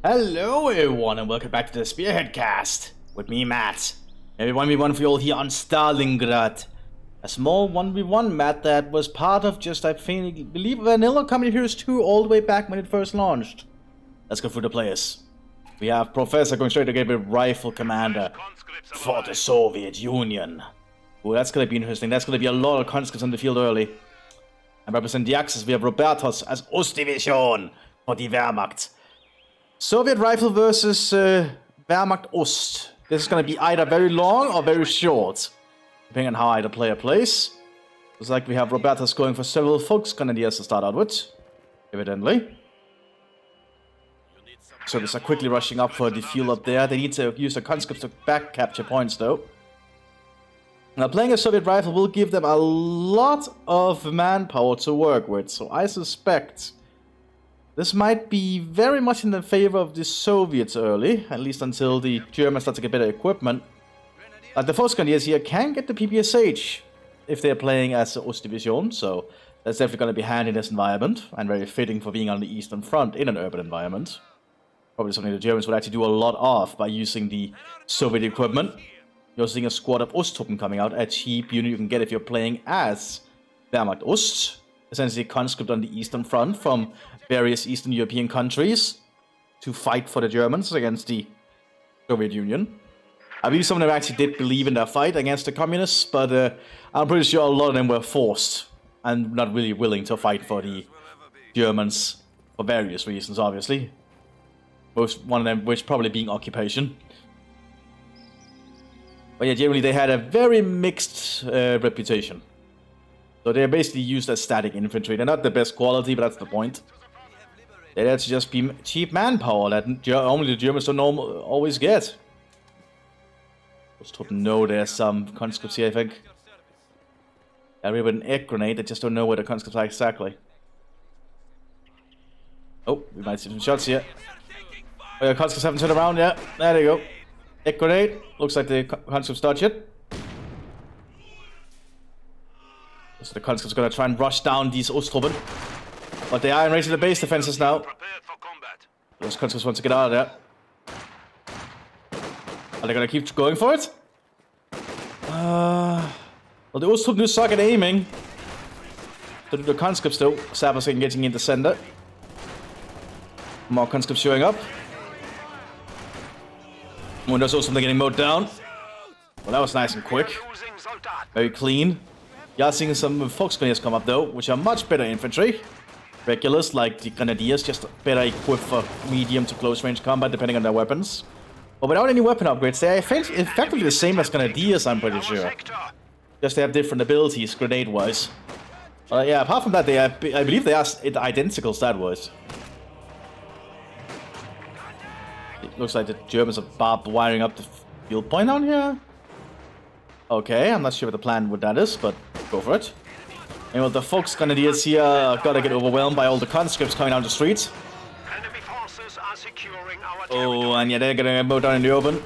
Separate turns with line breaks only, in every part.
Hello everyone and welcome back to the Spearhead cast with me, Matt. Maybe 1v1 for you all here on Stalingrad. A small 1v1 map that was part of just, I believe, Vanilla Comedy Heroes 2 all the way back when it first launched. Let's go through the players. We have Professor going straight to get with Rifle Commander for the Soviet Union. Oh, that's gonna be interesting. That's gonna be a lot of conscripts on the field early. And represent the Axis, we have Robertos as Ostdivision for the Wehrmacht. Soviet Rifle versus Wehrmacht Ost. This is going to be either very long or very short, depending on how either player plays. Looks like we have Robertus going for several Volksgrenadiers to start out with, evidently. So these are quickly rushing up for the field up there. They need to use the conscripts to back capture points, though. Now, playing a Soviet Rifle will give them a lot of manpower to work with, so I suspect this might be very much in the favor of the Soviets early, at least until the Germans start to get better equipment. The Volksgrenadiers here can get the PPSH if they're playing as Ostdivision, so that's definitely going to be handy in this environment, and very fitting for being on the Eastern Front in an urban environment. Probably something the Germans would actually do a lot of by using the Soviet equipment. You're seeing a squad of Osttruppen coming out, a cheap unit you can get if you're playing as Wehrmacht Ost, essentially a conscript on the Eastern Front from various Eastern European countries to fight for the Germans against the Soviet Union. I believe some of them actually did believe in their fight against the communists, but I'm pretty sure a lot of them were forced and not really willing to fight for the Germans for various reasons, obviously. One of them which probably being occupation. But yeah, generally they had a very mixed reputation. So they're basically used as static infantry. They're not the best quality, but that's the point. They'd actually just be cheap manpower that only the Germans don't always get. Just don't know there's some conscripts here, I think. Yeah, we have an egg grenade, I just don't know where the conscripts are exactly. Oh, we might see some shots here. Oh yeah, conscripts haven't turned around yet. There they go. Egg grenade. Looks like the conscripts dodge it. So the conscripts are going to try and rush down these Osttruppen. But they are raising the base defenses now. Those conscripts want to get out of there. Are they going to keep going for it? Well, the Osttruppen do suck at aiming. So do the conscripts though. Sabers getting in the center. More conscripts showing up. When there's also something getting mowed down. Well, that was nice and quick. Very clean. You are seeing some Volksgrenadiers come up though, which are much better infantry. Regulars, like the Grenadiers, just better equipped for medium to close range combat, depending on their weapons. But without any weapon upgrades, they are effectively the same as Grenadiers, I'm pretty sure. Just they have different abilities, grenade-wise. Yeah, apart from that, I believe they are identical stat-wise. It looks like the Germans are barbed wiring up the field point down here. Okay, I'm not sure what the plan with that is, but go for it. And well, the Volksgrenadiers here gotta get overwhelmed by all the conscripts coming down the streets.
Enemy forces are securing our
Oh, and yeah, they're gonna go down in the open.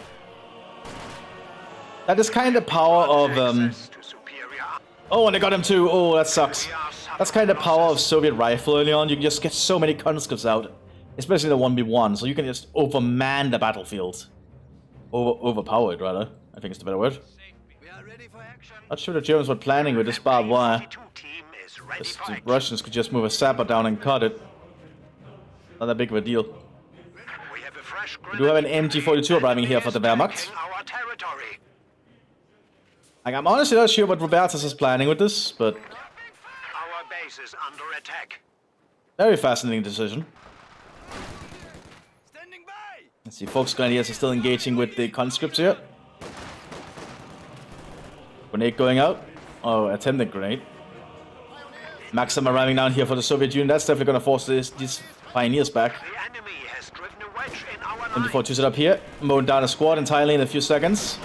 That is kind of power of Oh, and they got him too. Oh, that sucks. That's kind of power of Soviet rifle early on. You can just get so many conscripts out, especially the 1v1, so you can just overman the battlefield. Overpower it, rather. I think it's the better word. Not sure the Germans were planning with this barbed wire. The Russians could just move a sapper down and cut it. Not that big of a deal. We do have an MG42 arriving here for the Wehrmacht. Like, I'm honestly not sure what Robertus is planning with this, but
our base is under attack.
Very fascinating decision. Let's see, Volksgrenadiers are still engaging with the conscripts here. Grenade going out. Oh, attempted grenade. Maxim arriving down here for the Soviet Union. That's definitely going to force these pioneers back. MG42 set up here. Mowing down a squad entirely in a few seconds.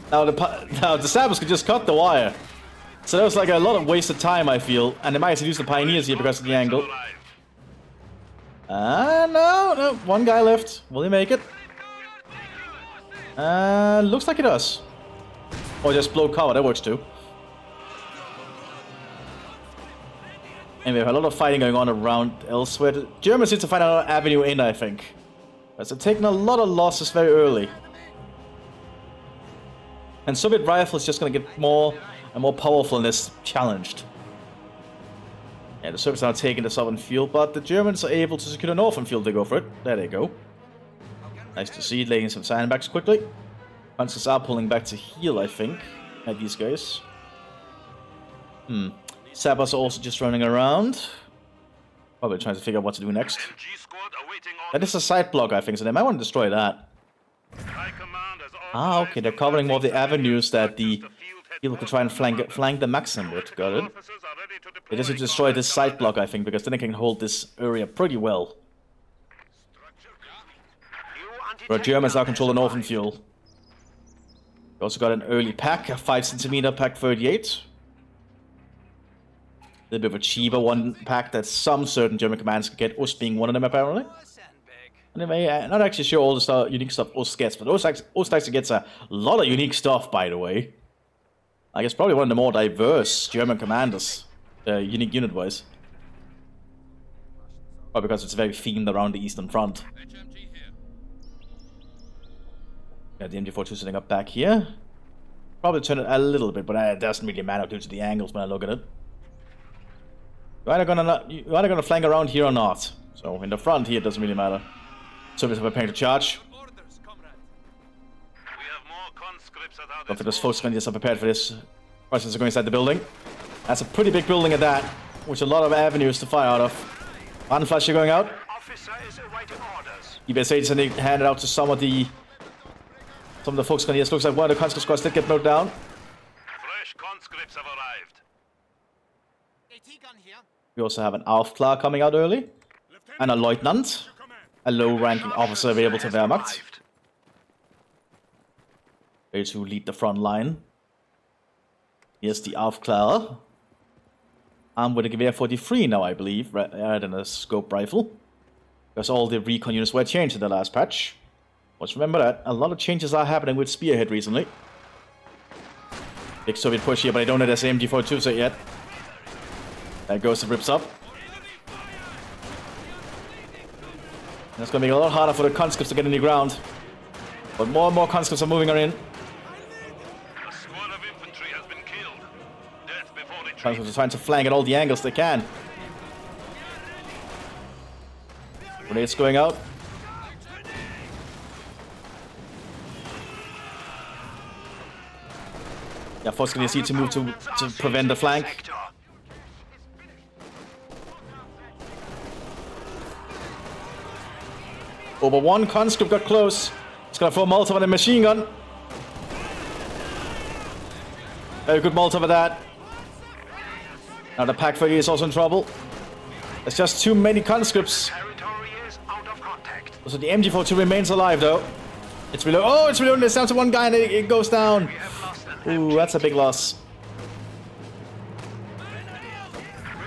Now the Sabers could just cut the wire. So that was like a lot of wasted time, I feel. And they might have to use the pioneers here because of the angle. No. One guy left. Will he make it? Looks like it does. Or just blow cover, that works too. And we have a lot of fighting going on around elsewhere. The Germans need to find another avenue in, I think. Because they're taking a lot of losses very early. And Soviet rifle is just going to get more and more powerful and less challenged. Yeah, the Soviets are now taking the southern field, but the Germans are able to secure the northern field. They go for it. There they go. Nice to see, laying some sandbags quickly. Panzers are pulling back to heal, I think, at these guys. Sabers are also just running around. Probably trying to figure out what to do next. That is a side block, I think, so they might want to destroy that. Ah, okay, they're covering more of the avenues that the people could try and flank the Maxim with. Got it. They just need to destroy this side block, I think, because then they can hold this area pretty well. Where Germans now control the northern field. We also got an early pack, a 5cm pack 38. A little bit of a cheaper one pack that some certain German commands can get, us being one of them apparently. Anyway, I'm not actually sure all the unique stuff us gets, but us actually gets a lot of unique stuff, by the way. I guess probably one of the more diverse German commanders, unique unit-wise. Probably because it's very themed around the Eastern Front. Yeah, the MG42 sitting up back here. Probably turn it a little bit, but it doesn't really matter due to the angles when I look at it. You're either gonna flank around here or not. So in the front here, it doesn't really matter. Soviets are preparing to charge. Don't think those folks are prepared for this. Russians are going inside the building. That's a pretty big building at that, with a lot of avenues to fire out of. One flasher going out. EBSA is handed out to some of the folks. This looks like one of the conscript squads did get knocked down.
Fresh conscripts have arrived.
We also have an Aufklar coming out early, and a Lieutenant, a low-ranking officer available to Wehrmacht. Ready to lead the front line. Here's the Aufklar. Armed with a Gewehr 43 now, I believe, rather than a scope rifle. Because all the recon units were changed in the last patch. Let's remember that. A lot of changes are happening with Spearhead recently. Big Soviet push here, but I don't know there's MG42 set yet. There goes the rips up. That's going to make it a lot harder for the conscripts to get in the ground. But more and more conscripts are moving on in.
A squad of infantry has been killed. Death before retreat.
Conscripts are trying to flank at all the angles they can. Grenades going out. Yeah, force going to need to move to prevent the flank. Over one conscript got close. It's gonna throw a Molotov on a machine gun. Very good Molotov at that. Now the Pack 30 is also in trouble. There's just too many conscripts. So the MG42 remains alive though. It's reloaded. Oh, it's reloaded. It's down to one guy and it goes down. Ooh, that's a big loss.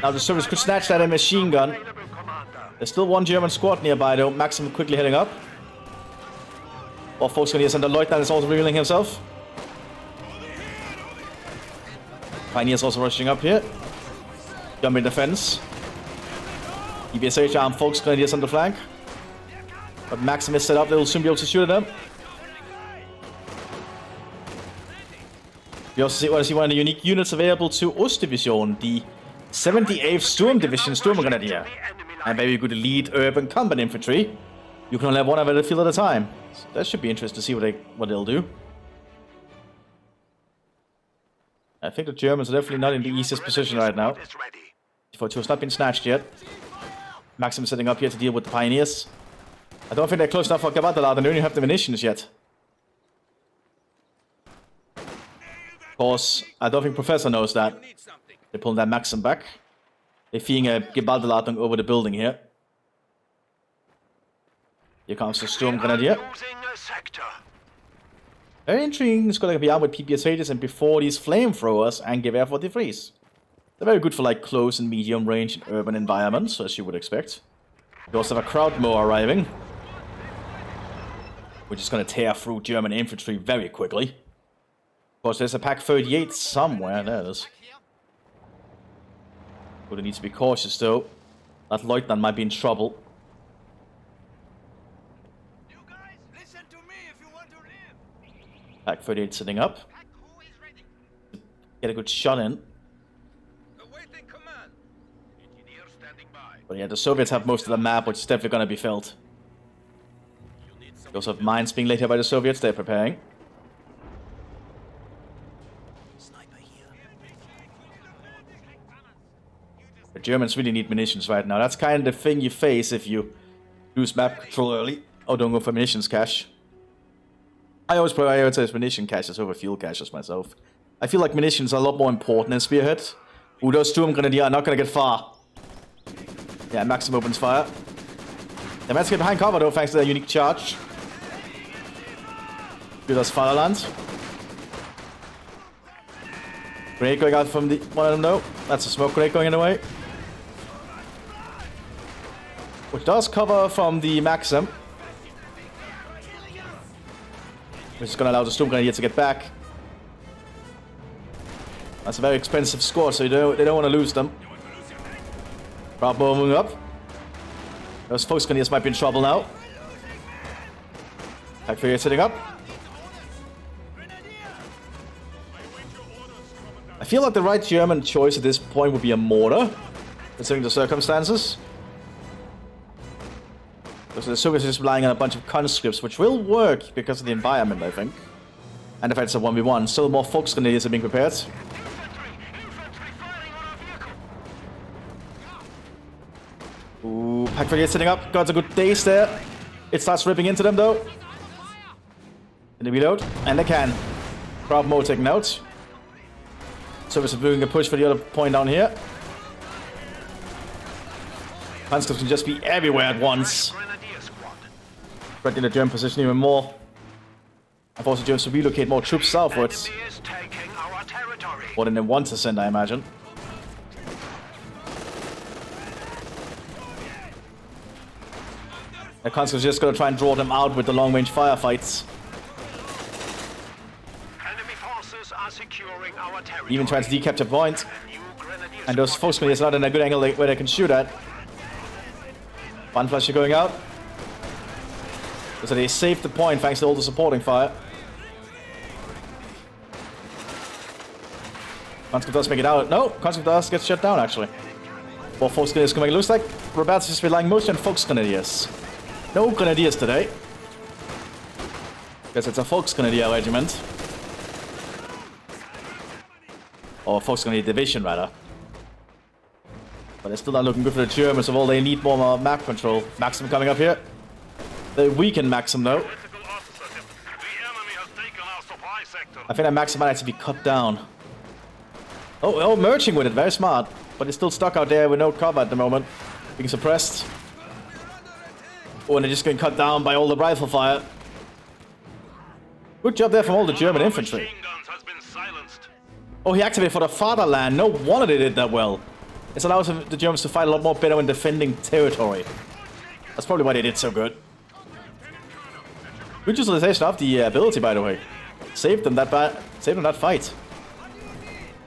Now the Soviets could snatch that machine gun. There's still one German squad nearby though. Maxim quickly heading up. While folks can hear and the Lieutenant is also revealing himself. Pioneer's also rushing up here. Jumping the fence. EBSH armed folks grenadiers on the flank. But Maxim is set up, they'll soon be able to shoot at them. We also see one of the unique units available to Ostdivision, the 78th Sturm Division Sturmgrenadier. And very good elite urban combat infantry. You can only have one over the field at a time. So that should be interesting to see what they'll do. I think the Germans are definitely not in the easiest position right now. MG42 has not been snatched yet. Maxim is setting up here to deal with the Pioneers. I don't think they're close enough for Gavatalat and they only have the munitions yet. Of course, I don't think Professor knows that. They're pulling that Maxim back. They're feeding a Gebaldeladung over the building here. Here comes the Sturmgrenadier. Very intriguing. It's going to be armed with PPSHs and before these flamethrowers and Gewehr 43s. They're very good for like close and medium range in urban environments, as you would expect. We also have a Krautmower arriving, which is going to tear through German infantry very quickly. Of course, there's a Pack 38 somewhere. There it is. They need to be cautious though. That Lieutenant might be in trouble.
You guys, listen to me if you want to live.
Pack 38 sitting up. Get a good shot in.
Awaiting command.
Engineer standing by.
But yeah, the Soviets have most of the map, which is definitely going to be filled. They also have mines being laid here by the Soviets. They're preparing. The Germans really need munitions right now. That's kind of the thing you face if you lose map control early. Oh, don't go for munitions cache. I always prioritize munition caches over fuel caches myself. I feel like munitions are a lot more important in Spearhead. Ooh, those Sturmgrenadier are not going to get far. Yeah, Maxim opens fire. They managed to get behind cover though, thanks to their unique charge. Good as Fireland. Grenade going out from the one of them though. That's a smoke grenade going in the way. Which does cover from the Maxim. Which is going to allow the Sturmgrenadier to get back. That's a very expensive score, so they don't want to lose them. Bravo moving up. Those Volksgrenadiers might be in trouble now. Pack 38 sitting up. I feel like the right German choice at this point would be a mortar, considering the circumstances. Because the Soviets are just relying on a bunch of conscripts, which will work because of the environment, I think. And the fact it's a 1v1. Still more Volksgrenadiers are being prepared. Ooh, Pack 38 sitting up. Got a good daze there. It starts ripping into them though. And they reload. And they can. Bravo taken out. Soviets are doing a push for the other point down here. Conscripts can just be everywhere at once. Threatening the German position even more. I've also Germans to relocate more troops southwards. More than they want to send, I imagine. The conscripts are just going to try and draw them out with the long-range firefights. Even trying to decapture point. And those Volksgrenadiers are not in a good angle where they can shoot at. One flasher going out. So they saved the point thanks to all the supporting fire. Conscript does make it out. No, Conscript does get shut down actually. More Volksgrenadiers coming. It looks like Roberts is relying mostly on Volksgrenadiers. No Grenadiers today. Because it's a Volksgrenadier regiment. Or Volksgrenadier division rather. But they're still not looking good for the Germans. Of all, they need more map control. Maxim coming up here. They weaken Maxim though. I think that Maxim might have to be cut down. Oh, merging with it. Very smart. But it's still stuck out there with no cover at the moment. Being suppressed. Oh, and they're just getting cut down by all the rifle fire. Good job there from all the German infantry. Oh, he activated for the fatherland. No wonder they did that well. This allows the Germans to fight a lot more better when defending territory. That's probably why they did so good. Good utilization of the ability, by the way. Saved them that fight.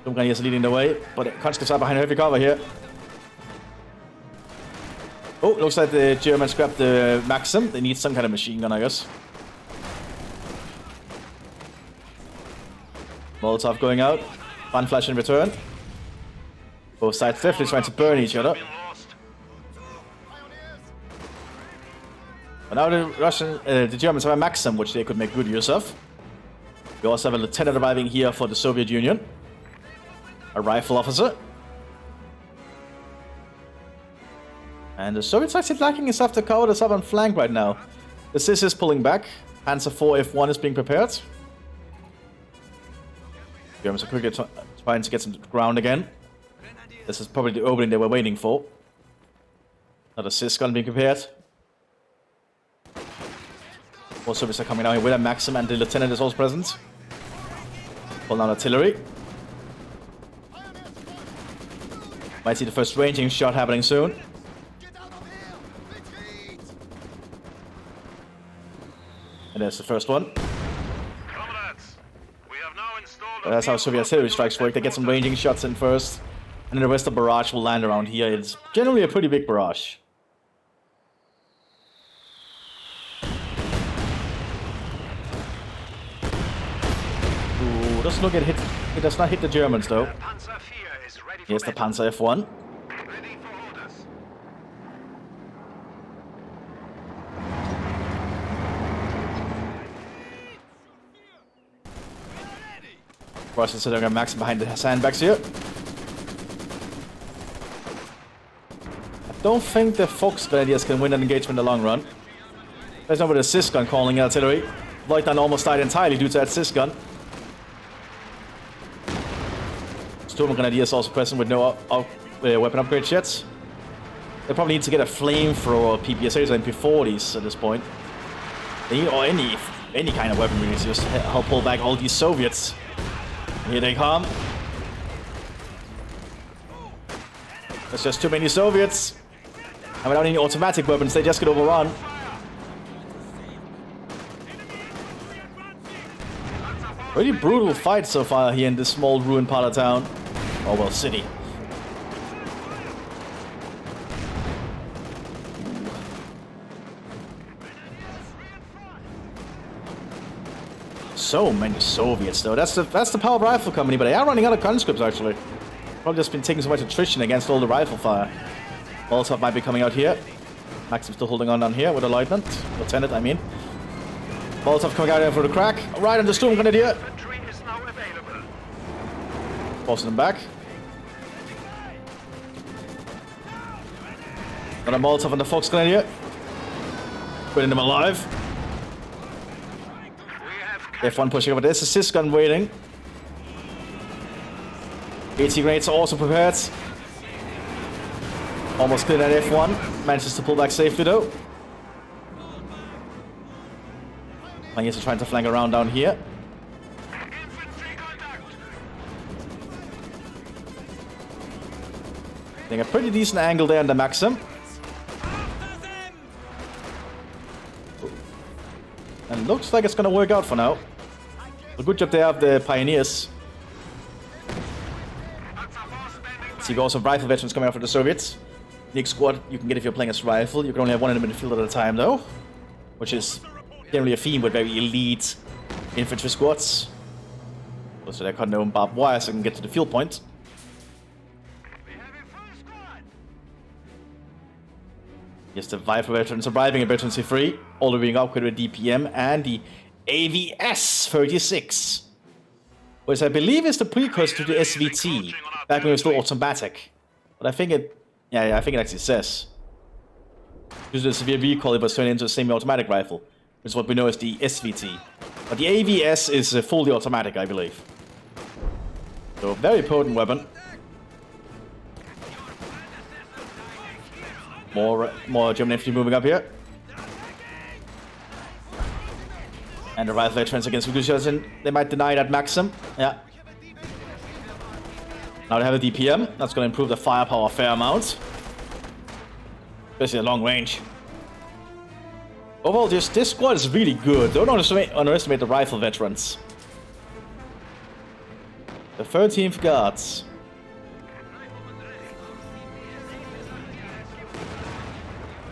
Sturmgrenadiers is leading the way, but conscripts are behind heavy cover here. Oh, looks like the Germans grabbed the Maxim. They need some kind of machine gun, I guess. Molotov going out. Fun flash in return. Both sides definitely trying to burn each other. But now the Germans have a Maxim, which they could make good use of. We also have a lieutenant arriving here for the Soviet Union. A rifle officer. And the Soviets are actually lacking enough to cover the southern flank right now. The CIS is pulling back. Panzer IV F1 is being prepared. Germans are quickly trying to get some ground again. This is probably the opening they were waiting for. Another CIS gun being prepared. More Soviets are coming down here with a Maxim, and the lieutenant is also present. Pull down artillery. Might see the first ranging shot happening soon. And there's the first one.
Comrades, we have now installed
That's how Soviet artillery strikes work. They get some ranging shots in first. And then the rest of the barrage will land around here. It's generally a pretty big barrage. Ooh, doesn't look at hit. It does not hit the Germans though. Here's the Panzer F1. Russians are going max behind the sandbags here. I don't think the Fox Grenadiers can win an engagement in the long run. There's no with a Sis gun calling artillery. Leutnant almost died entirely due to that Sis gun. Storm Grenadiers also present with no weapon upgrades yet. They probably need to get a flamethrower, PPSAs, or MP40s at this point. They need, or any kind of weaponry to just help pull back all these Soviets. Here they come. There's just too many Soviets. And without any automatic weapons, they just get overrun. Pretty brutal fight so far here in this small ruined part of town. Oh well, city. So many Soviets though. That's the power rifle company, but they are running out of conscripts actually. Probably just been taking so much attrition against all the rifle fire. Molotov might be coming out here. Maxim's still holding on down here with a lieutenant, I mean. Molotov coming out here for the crack. Right on the Storm Grenadier. Forcing them back. Got a Molotov on the Fox Grenadier. Putting them alive. F1 pushing over. There's a Sis gun waiting. AT grenades are also prepared. Almost cleared that F1. Manages to pull back safely though. Pioneers are trying to flank around down here. Getting a pretty decent angle there on the Maxim. And looks like it's gonna work out for now. A good job there of the Pioneers. See, also rifle veterans coming out for the Soviets. Nick squad you can get if you're playing as rifle. You can only have one enemy in the field at a time though. Which is generally a theme with very elite infantry squads. So they're cutting their own barbed wire so they can get to the field point. Yes, the rifle veterans arriving at Veterancy 3, all being upgraded with DPM and the AVS-36, which I believe is the precursor to the SVT, back when it was still automatic. But I think it, yeah, I think it actually says. Due to the severe recoil, it was turned into a semi-automatic rifle, which is what we know as the SVT. But the AVS is fully automatic, I believe. So, a very potent weapon. More German infantry moving up here. And the rifle veterans against Rugushin. They might deny that Maxim. Yeah. Now they have a DPM. That's going to improve the firepower a fair amount. Especially at long range. Overall, this squad is really good. Don't underestimate the rifle veterans. The 13th Guards.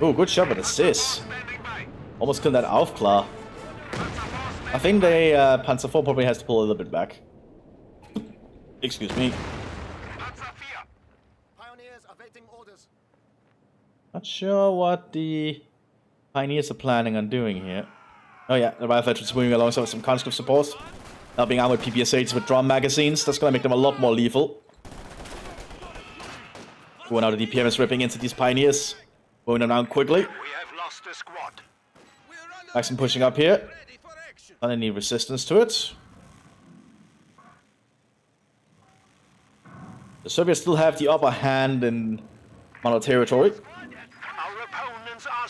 Oh, good shot with the Sis. Almost killed that Aufklar. I think they Panzer IV probably has to pull a little bit back. Excuse me. Not sure what the Pioneers are planning on doing here. Oh yeah, the rifle veterans moving alongside with some conscript support. Now being armed with PPSHs with drum magazines. That's going to make them a lot more lethal. Now the DPM is ripping into these Pioneers. Going around quickly. Maxim pushing up here. Not any resistance to it. The Soviets still have the upper hand in Mono territory.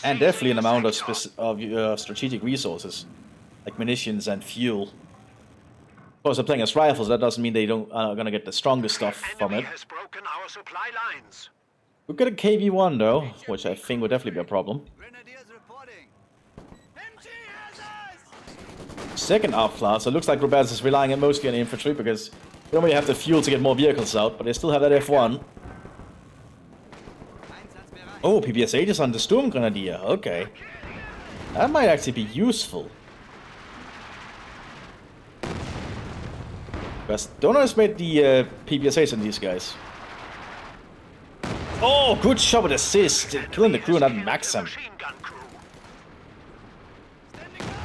And definitely an amount of strategic resources. Like munitions and fuel. Of course, they're playing as rifles. That doesn't mean they are going to get the strongest stuff from it. We've got a KV-1 though, which I think would definitely be a problem. Second Aufklar, so it looks like Roberts is relying mostly on infantry because they don't really have the fuel to get more vehicles out, but they still have that F1. Oh, PPSH is on the Storm Grenadier. Okay. That might actually be useful. Because don't underestimate the PPSH on these guys. Oh, good shot with assist. Killing the crew and not Maxim.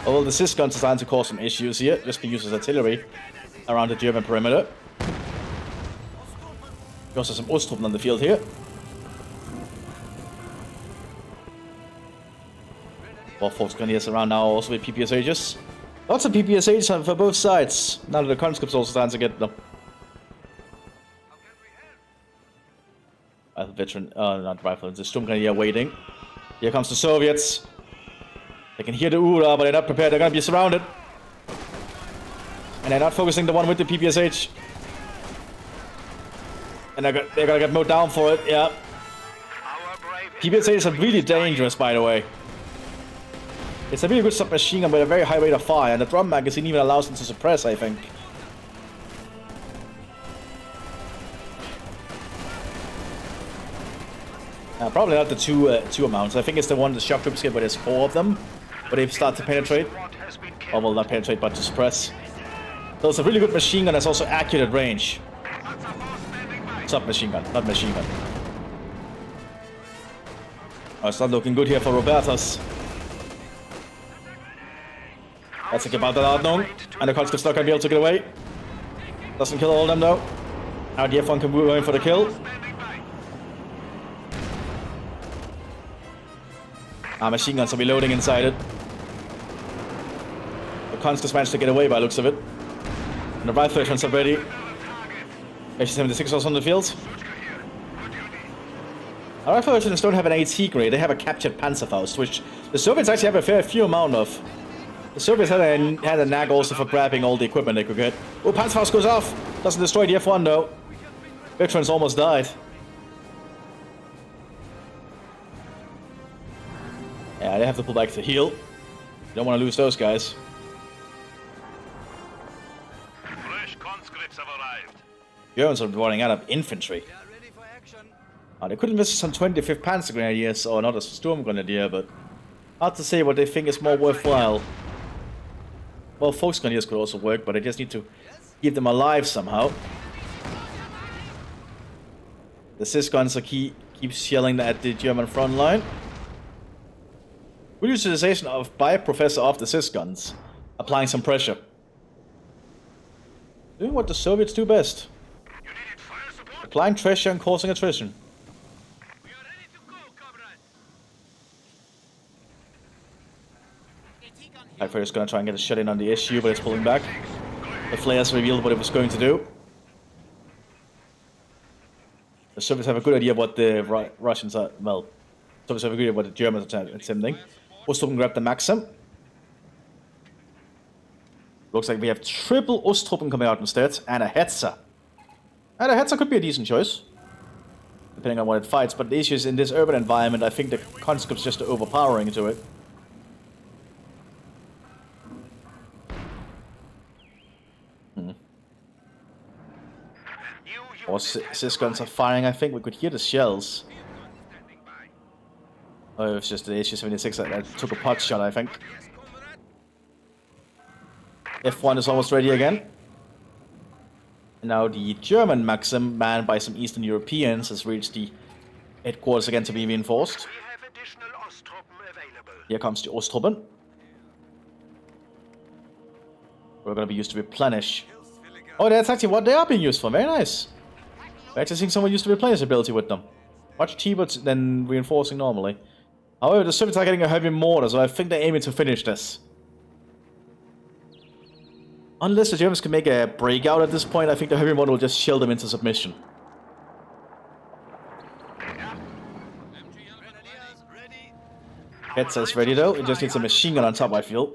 Oh, well, the assist guns are starting to cause some issues here. Just being used as artillery around the German perimeter. We also have some Ostruppen on the field here. More Force Grenadiers around now, also with PPSHs. Lots of PPSHs for both sides. Now that the conscripts also starting to get them. Veteran, not rifle, the Sturm Grenadier waiting. Here comes the Soviets. They can hear the Ura, but they're not prepared. They're gonna be surrounded. And they're not focusing the one with the PPSH. And they're gonna get mowed down for it, yeah. PPSHs are really dangerous, by the way. It's a really good submachine gun with a very high rate of fire, and the drum magazine even allows them to suppress, I think. Probably not the two amounts. I think it's the one the shock troops get where there's 4 of them. But they start to penetrate. Or well, not penetrate, but to suppress. So it's a really good machine gun that's also accurate at range. Submachine gun, not machine gun. Oh, it's not looking good here for Robertas. That's a Gewaltladung. And the conscript's not gonna be able to get away. Doesn't kill all of them though. Now the F1 can move in for the kill. Machine guns are reloading inside it. The conscripts managed to get away by the looks of it. And the rifle versions are ready. HC-76 also on the field. The rifle versions don't have an AT grade, they have a captured Panzerfaust, which the Soviets actually have a fair few amount of. The Soviets had a knack also for grabbing all the equipment they could get. Oh, Panzerfaust goes off! Doesn't destroy the F1 though. Veterans almost died. Yeah, they have to pull back to heal. You don't want to lose those guys.
Fresh conscripts have arrived.
Germans are running out of infantry. Oh, they could invest some 25th Panzer Grenadiers or not a Sturm Grenadier, but hard to say what they think is more worthwhile. Well, Volksgrenadiers could also work, but they just need to keep them alive somehow. The Cis guns are keep shelling at the German front line. Good utilization by Professor of the Cis guns, applying some pressure. Doing what the Soviets do best. Applying pressure and causing attrition. Haifa is going to try and get a shot in on the issue, but it's pulling back. The flares revealed what it was going to do. The Soviets have a good idea what the Russians are, well, Soviets have a good idea what the Germans are attempting. Ostruppen grab the Maxim. Looks like we have triple Ostruppen coming out instead, and a Hetzer. And a Hetzer could be a decent choice, depending on what it fights, but the issue is in this urban environment, I think the conscripts just are overpowering to it. Or Cis guns are firing, I think we could hear the shells. Oh, it was just the HC-76 that took a pot shot, I think. F1 is almost ready again. And now the German Maxim, manned by some Eastern Europeans, has reached the headquarters again to be reinforced. Here comes the Ostruppen. We're going to be used to replenish. Oh, that's actually what they are being used for. Very nice. I actually think someone used to replenish ability with them. Much cheaper than reinforcing normally. However, the Soviets are getting a heavy mortar, so I think they're aiming to finish this. Unless the Germans can make a breakout at this point, I think the heavy mortar will just chill them into submission. Hetzer is ready though, it just needs a machine gun on top, I feel.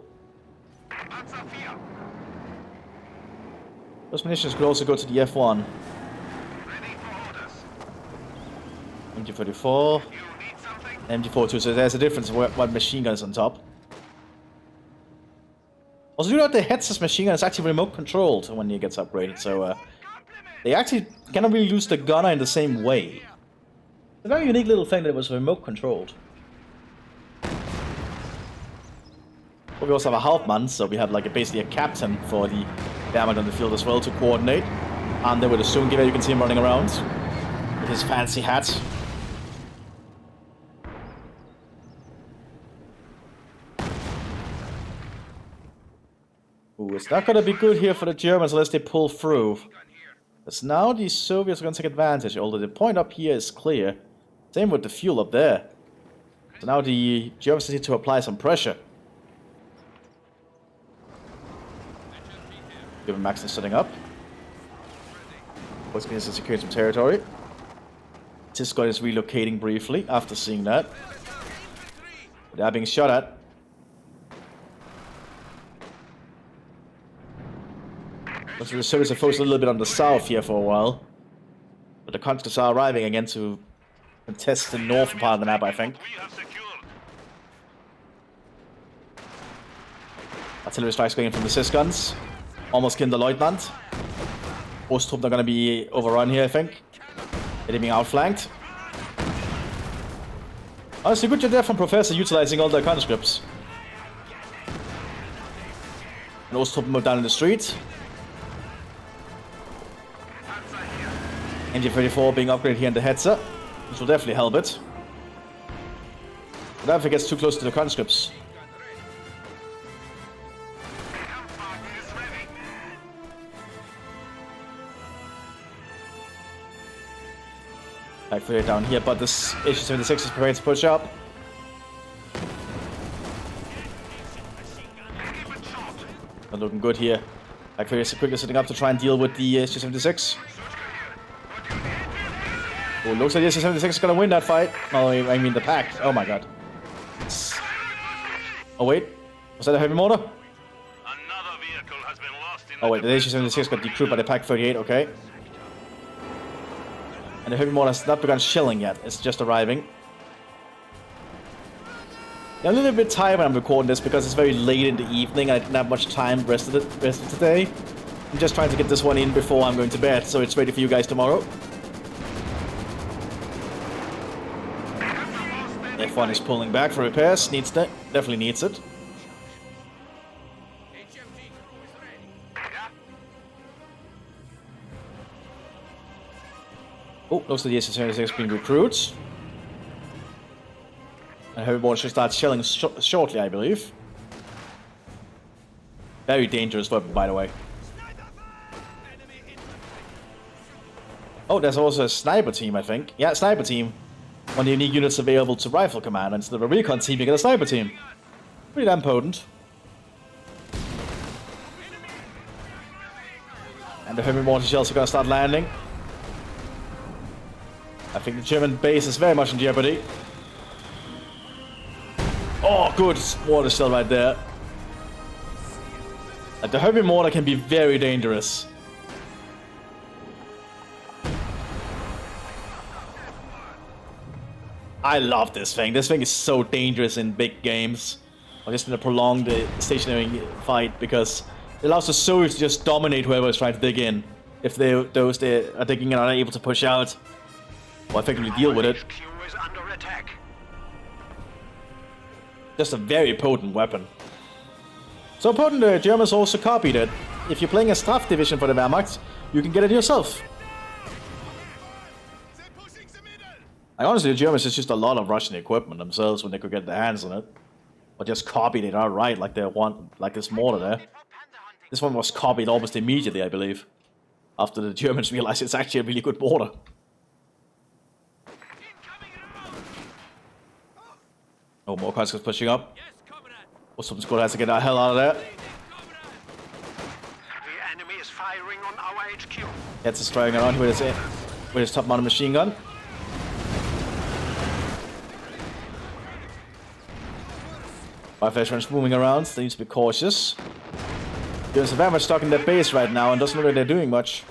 Those munitions could also go to the F1. MG34, MG42, so there's a difference of what machine gun is on top. Also, do note the Hetzer's machine gun is actually remote controlled when it gets upgraded, so they actually cannot really lose the gunner in the same way. a very unique little thing that was remote controlled. But we also have a Hauptmann, so we have like basically a captain for the Wehrmacht on the field as well to coordinate. And then with a Sturmgewehr, you can see him running around with his fancy hat. Ooh, it's not gonna be good here for the Germans unless they pull through. Because now the Soviets are gonna take advantage, although the point up here is clear. Same with the fuel up there. So now the Germans need to apply some pressure. Given Max is setting up. What's going to secure some territory. Tiscott is relocating briefly after seeing that. They are being shot at. Looks like the Soviets are focused a little bit on the south here for a while. But the conscripts are arriving again to contest the northern part of the map, I think. Artillery strikes going in from the Cis guns. Almost killed the Lieutenant. Ostrup are going to be overrun here, I think. They're being outflanked. Honestly, good job there from Professor utilizing all their conscripts. And Ostrup moved down in the street. NG-34 being upgraded here in the Hetzer, which will definitely help it. But if it gets too close to the conscripts. Like clear down here, but this HE-76 is preparing to push up. Not looking good here. Like clear is quickly setting up to try and deal with the HE-76. Oh, looks like the HE-76 is gonna win that fight. Oh, I mean the pack. Oh my god. Oh wait, was that a heavy mortar?
Another vehicle has been lost in
Oh wait, the HE-76 got decrewed by the pack 38. Okay. And the heavy mortar has not begun shelling yet, it's just arriving. Yeah, I'm a little bit tired when I'm recording this because it's very late in the evening and I didn't have much time rest of today. I'm just trying to get this one in before I'm going to bed, so it's ready for you guys tomorrow. F1 is pulling back for repairs, definitely needs it. Oh, looks like the HE-76 being recruited. And heavy mortar should start shelling shortly, I believe. Very dangerous weapon, by the way. Oh, there's also a sniper team, I think. Yeah, sniper team. One of the unique units available to rifle command. Instead of a recon team, you get a sniper team. Pretty damn potent. And the heavy mortar shells are going to start landing. I think the German base is very much in jeopardy. Oh, good mortar shell right there. The heavy mortar can be very dangerous. I love this thing. This thing is so dangerous in big games. Or just in a prolonged stationary fight because it allows the Soviets to just dominate whoever is trying to dig in. If those they are digging in are unable to push out. Or effectively deal with it. Just a very potent weapon. So potent the Germans also copied it. If you're playing a Staff division for the Wehrmacht, you can get it yourself. And honestly, the Germans is just a lot of Russian equipment themselves when they could get their hands on it. Or just copied it outright like they want, like this mortar there. This one was copied almost immediately, I believe. After the Germans realized it's actually a really good mortar. Oh, more conscripts pushing up. Oh, some squad has to get the hell out of there.
The enemy is firing on our HQ.
Gets us throwing around with his top mounted machine gun. Firefighters moving around, they need to be cautious. Germans are very much stuck in their base right now and doesn't look like they're doing much.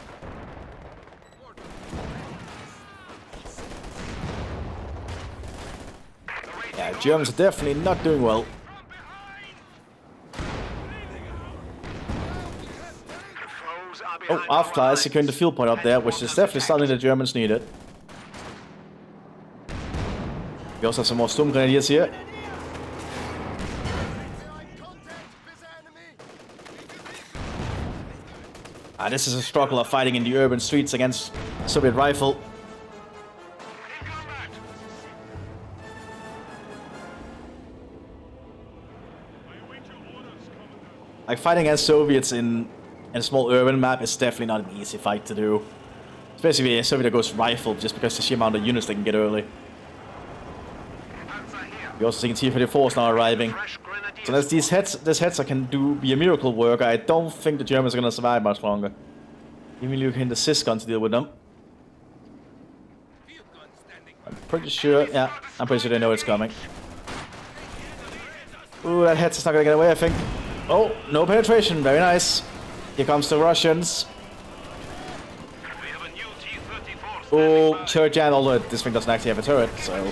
Yeah, Germans are definitely not doing well. Oh, After is securing the field point up there, which is definitely something the Germans needed. We also have some more storm grenadiers here. This is a struggle of fighting in the urban streets against Soviet rifle. Like, fighting against Soviets in a small urban map is definitely not an easy fight to do. Especially if a Soviet goes rifle, just because the sheer amount of units they can get early. We also see T-34s now arriving. So as this Hetzer can be a miracle worker, I don't think the Germans are going to survive much longer. Even looking the Sysgun to deal with them. I'm pretty sure they know it's coming. Ooh, that Hetzer's not going to get away, I think. Oh, no penetration, very nice. Here comes the Russians. Oh, turret jam, although this thing doesn't actually have a turret, so...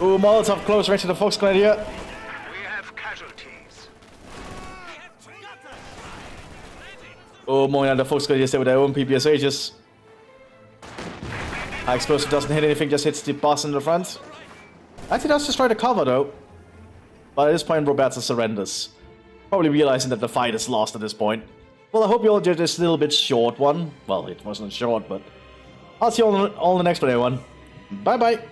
Ooh, Molotov close range to the Fox Grenadier.
We have casualties.
Oh, more than the Fox Grenadiers there with their own PPSHs. High explosive doesn't hit anything, just hits the boss in the front. Actually does destroy the cover though. But at this point, Roberta surrenders. Probably realizing that the fight is lost at this point. Well, I hope you all enjoyed this little bit short one. Well, it wasn't short, but... I'll see you all in the next one, everyone. Bye-bye.